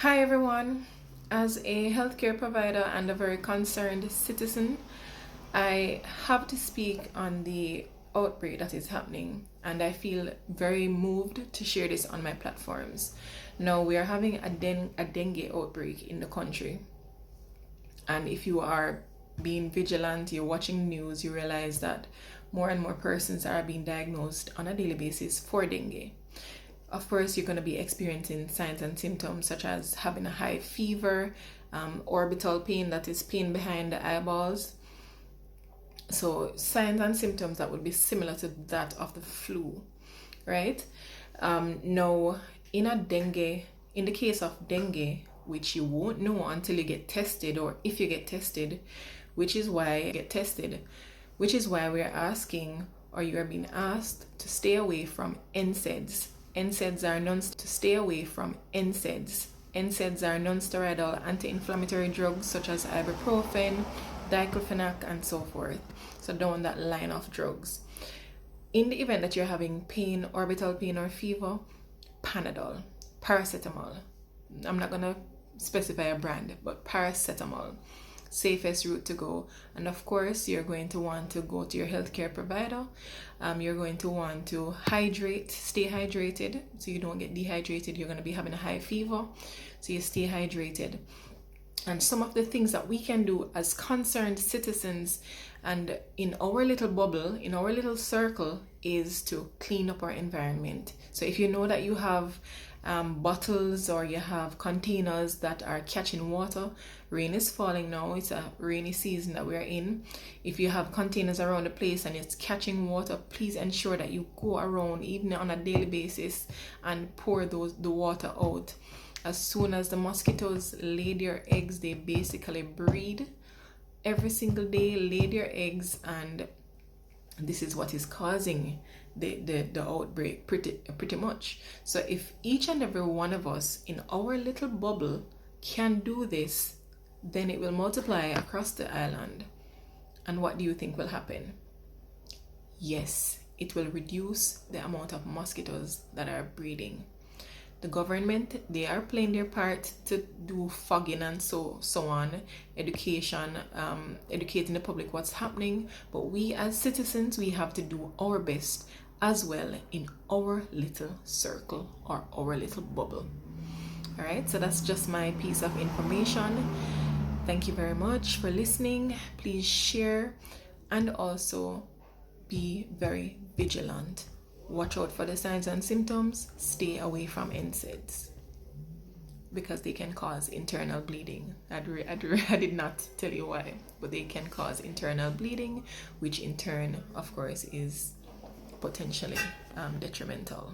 Hi everyone. As a healthcare provider and a very concerned citizen, I have to speak on the outbreak that is happening, and I feel very moved to share this on my platforms. Now, we are having a dengue outbreak in the country, and if you are being vigilant, you're watching news, you realize that more and more persons are being diagnosed on a daily basis for dengue. Of course, you're going to be experiencing signs and symptoms such as having a high fever, orbital pain, that is pain behind the eyeballs. So signs and symptoms that would be similar to that of the flu, right? Now, in the case of dengue, which you won't know until you get tested, or if you get tested, which is why we're asking, or you are being asked, to stay away from NSAIDs. NSAIDs are non-steroidal anti-inflammatory drugs such as ibuprofen, diclofenac, and so forth. So down that line of drugs. In the event that you're having pain, orbital pain or fever, Panadol, paracetamol. I'm not gonna specify a brand, but paracetamol. Safest route to go. And of course, you're going to want to go to your healthcare provider. You're going to want to stay hydrated so you don't get dehydrated. You're going to be having a high fever, so you stay hydrated. And some of the things that we can do as concerned citizens and in our little bubble, in our little circle, is to clean up our environment. So if you know that you have bottles or you have containers that are catching water, rain is falling now, it's a rainy season that we're in. If you have containers around the place and it's catching water, please ensure that you go around even on a daily basis and pour the water out. As soon as the mosquitoes lay their eggs, they basically breed every single day, lay their eggs, and this is what is causing the outbreak pretty much. So if each and every one of us in our little bubble can do this, then it will multiply across the island. And what do you think will happen? Yes, it will reduce the amount of mosquitoes that are breeding. The government, they are playing their part to do fogging and so on, education, educating the public what's happening. But we as citizens, we have to do our best as well in our little circle or our little bubble. All right, so that's just my piece of information. Thank you very much for listening. Please share and also be very vigilant. Watch out for the signs and symptoms. Stay away from NSAIDs because they can cause internal bleeding. I did not tell you why, but they can cause internal bleeding, which in turn, of course, is potentially detrimental.